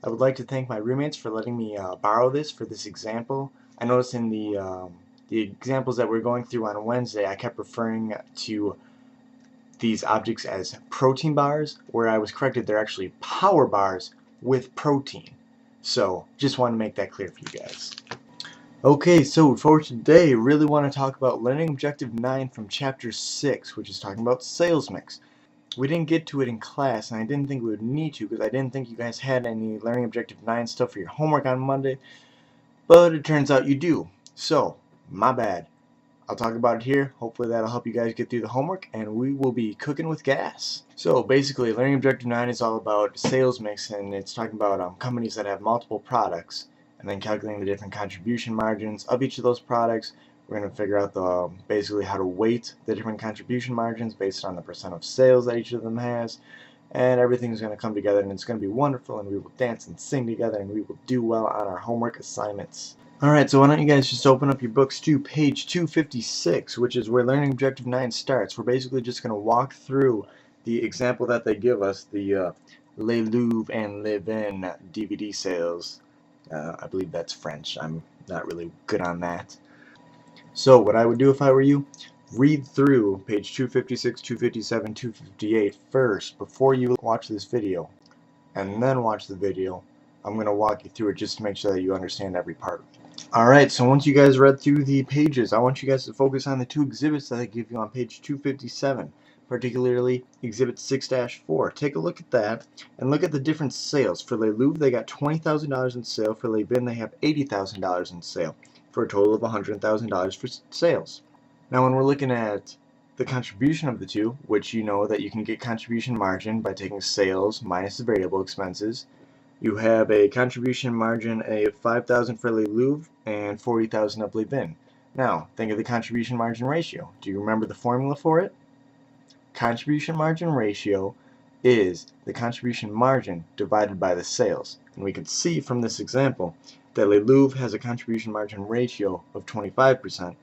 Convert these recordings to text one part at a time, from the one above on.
I would like to thank my roommates for letting me borrow this for this example. I noticed in the examples that we're going through on Wednesday, I kept referring to these objects as protein bars, where I was corrected, they're actually power bars with protein. So, just want to make that clear for you guys. Okay, so for today, really want to talk about Learning Objective 9 from Chapter 6, which is talking about sales mix. We didn't get to it in class, and I didn't think we would need to because I didn't think you guys had any Learning Objective 9 stuff for your homework on Monday, but it turns out you do. So, my bad. I'll talk about it here. Hopefully that'll help you guys get through the homework, and we will be cooking with gas. So basically, Learning Objective 9 is all about sales mix, and it's talking about companies that have multiple products, and then calculating the different contribution margins of each of those products. We're going to figure out basically how to weight the different contribution margins based on the percent of sales that each of them has, and everything's going to come together, and it's going to be wonderful, and we will dance and sing together, and we will do well on our homework assignments. Alright, so why don't you guys just open up your books to page 256, which is where Learning Objective 9 starts. We're basically just going to walk through the example that they give us, the Les Louvre and Les Vin DVD sales. I believe that's French. I'm not really good on that. So what I would do if I were you, read through page 256, 257, 258 first before you watch this video, and then watch the video. I'm going to walk you through it just to make sure that you understand every part. Alright, so once you guys read through the pages, I want you guys to focus on the two exhibits that they give you on page 257, particularly Exhibit 6-4. Take a look at that, and look at the different sales. For Les Louvre, they got $20,000 in sale. For Les Vin, they have $80,000 in sale, for a total of $100,000 for sales. Now, when we're looking at the contribution of the two, which you know that you can get contribution margin by taking sales minus the variable expenses, you have a contribution margin of $5,000 for Les Louvre and $40,000 of Les Vin. Now, think of the contribution margin ratio. Do you remember the formula for it? Contribution margin ratio is the contribution margin divided by the sales. And we can see from this example that Les Louvre has a contribution margin ratio of 25%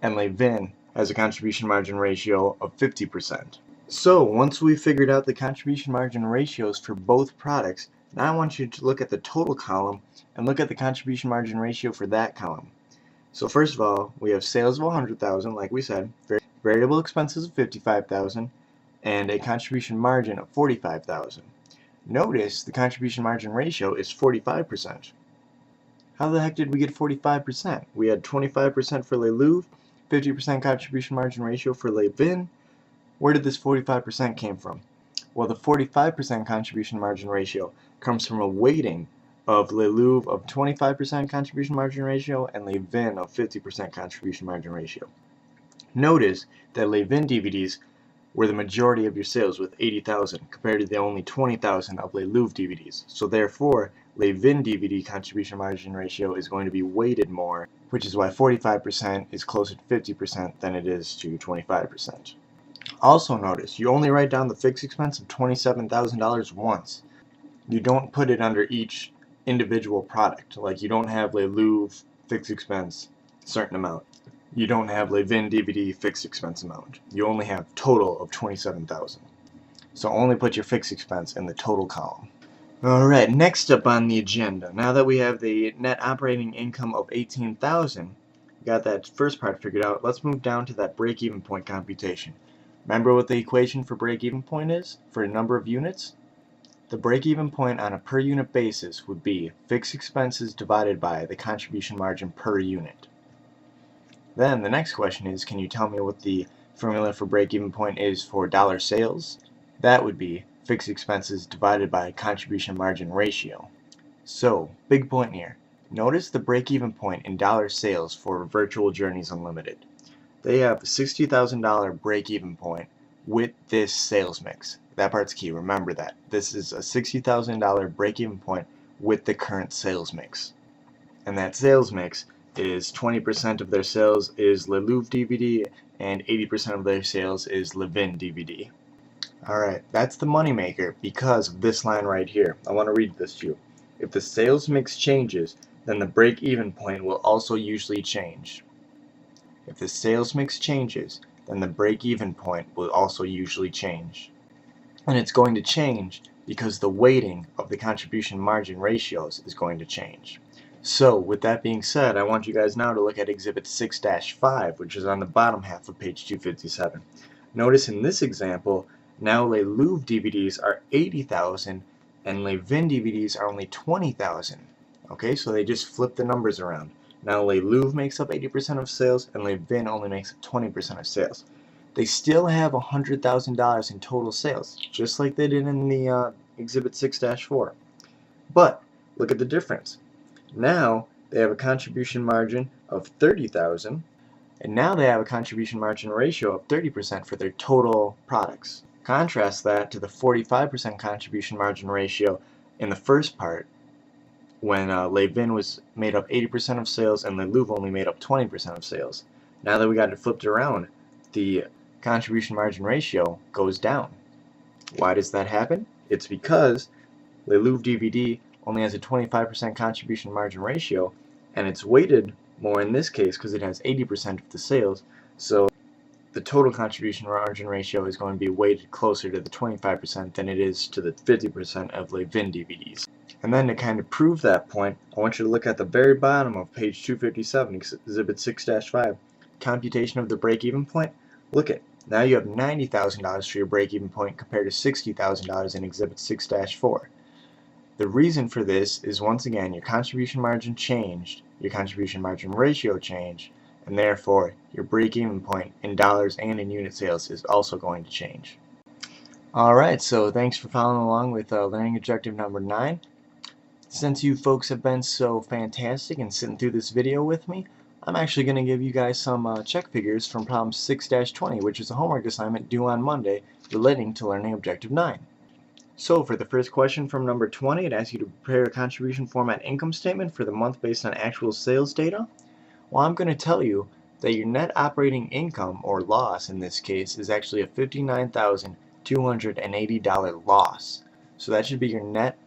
and Les Vin has a contribution margin ratio of 50%. So, once we've figured out the contribution margin ratios for both products, now I want you to look at the total column and look at the contribution margin ratio for that column. So first of all, we have sales of $100,000, like we said, variable expenses of $55,000, and a contribution margin of $45,000. Notice the contribution margin ratio is 45%. How the heck did we get 45%? We had 25% for Les Louvre, 50% contribution margin ratio for Les Vin. Where did this 45% came from? Well, the 45% contribution margin ratio comes from a weighting of Les Louvre of 25% contribution margin ratio and Les Vin of 50% contribution margin ratio. Notice that Les Vin DVDs were the majority of your sales with 80,000 compared to the only 20,000 of Les Louvre DVDs. So therefore, Les Vin DVD contribution margin ratio is going to be weighted more, which is why 45% is closer to 50% than it is to 25%. Also notice, you only write down the fixed expense of $27,000 once. You don't put it under each individual product. Like, you don't have Les Louvre fixed expense certain amount. You don't have Les Vin DVD fixed expense amount. You only have total of $27,000. So only put your fixed expense in the total column. Alright, next up on the agenda, now that we have the net operating income of $18,000, got that first part figured out, let's move down to that break-even point computation. Remember what the equation for break-even point is for a number of units? The break-even point on a per unit basis would be fixed expenses divided by the contribution margin per unit. Then the next question is, can you tell me what the formula for break-even point is for dollar sales? That would be fixed expenses divided by contribution margin ratio. So, big point here. Notice the break-even point in dollar sales for Virtual Journeys Unlimited. They have a $60,000 break-even point with this sales mix. That part's key, remember that. This is a $60,000 break-even point with the current sales mix. And that sales mix is 20% of their sales is Les Louvre DVD and 80% of their sales is Les Vin DVD. Alright, that's the moneymaker because of this line right here. I want to read this to you. If the sales mix changes, then the break-even point will also usually change. If the sales mix changes, then the break-even point will also usually change. And it's going to change because the weighting of the contribution margin ratios is going to change. So with that being said, I want you guys now to look at Exhibit 6-5, which is on the bottom half of page 257. Notice in this example, now Les Louvre DVDs are 80,000 and Les Vin DVDs are only 20,000. Okay, so they just flip the numbers around. Now Les Louvre makes up 80% of sales and Les Vin only makes up 20% of sales. They still have $100,000 in total sales, just like they did in the Exhibit 6-4. But look at the difference. Now they have a contribution margin of 30,000, and now they have a contribution margin ratio of 30% for their total products. Contrast that to the 45% contribution margin ratio in the first part, when Les Vin was made up 80% of sales and Les Louvre only made up 20% of sales. Now that we got it flipped around, the contribution margin ratio goes down. Why does that happen? It's because Les Louvre DVD only has a 25% contribution margin ratio, and it's weighted more in this case because it has 80% of the sales, so the total contribution margin ratio is going to be weighted closer to the 25% than it is to the 50% of Les Vin DVDs. And then to kind of prove that point, I want you to look at the very bottom of page 257, Exhibit 6-5, computation of the break-even point. Look at, now you have $90,000 for your break-even point compared to $60,000 in Exhibit 6-4. The reason for this is, once again, your contribution margin changed, your contribution margin ratio changed, and therefore your break-even point in dollars and in unit sales is also going to change. Alright, so thanks for following along with learning objective number 9. Since you folks have been so fantastic and sitting through this video with me, I'm actually going to give you guys some check figures from problem 6-20, which is a homework assignment due on Monday relating to learning objective 9. So for the first question from number 20, it asks you to prepare a contribution format income statement for the month based on actual sales data. Well, I'm going to tell you that your net operating income, or loss in this case, is actually a $59,280 loss. So that should be your net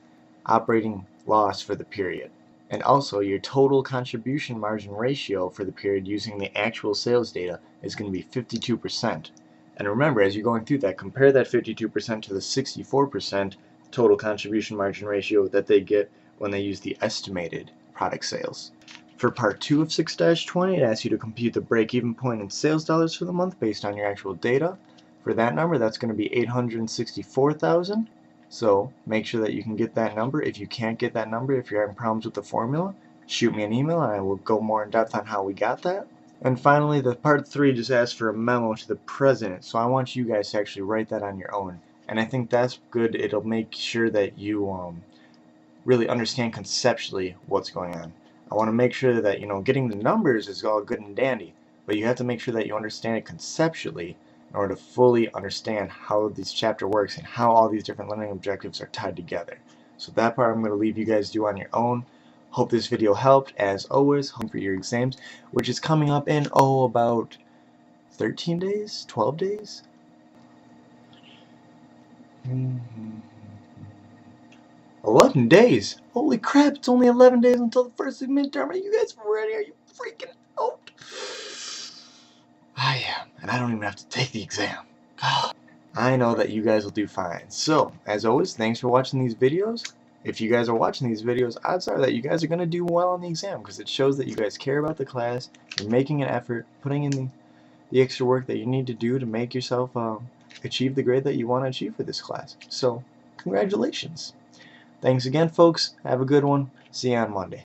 operating loss for the period. And also your total contribution margin ratio for the period using the actual sales data is going to be 52%. And remember, as you're going through that, compare that 52% to the 64% total contribution margin ratio that they get when they use the estimated product sales. For part 2 of 6-20, it asks you to compute the break-even point in sales dollars for the month based on your actual data. For that number, that's going to be $864,000. So make sure that you can get that number. If you can't get that number, if you're having problems with the formula, shoot me an email and I will go more in depth on how we got that. And finally, the part 3 just asks for a memo to the president, so I want you guys to actually write that on your own. And I think that's good. It'll make sure that you really understand conceptually what's going on. I want to make sure that, getting the numbers is all good and dandy, but you have to make sure that you understand it conceptually in order to fully understand how this chapter works and how all these different learning objectives are tied together. So that part I'm going to leave you guys to do on your own. Hope this video helped. As always, hope for your exams, which is coming up in, about 13 days? 12 days? 11 days! Holy crap, it's only 11 days until the first midterm. Are you guys ready? Are you freaking out? I am, and I don't even have to take the exam. I know that you guys will do fine. So, as always, thanks for watching these videos. If you guys are watching these videos, odds are that you guys are going to do well on the exam because it shows that you guys care about the class, you're making an effort, putting in the extra work that you need to do to make yourself achieve the grade that you want to achieve for this class. So, congratulations. Thanks again, folks. Have a good one. See you on Monday.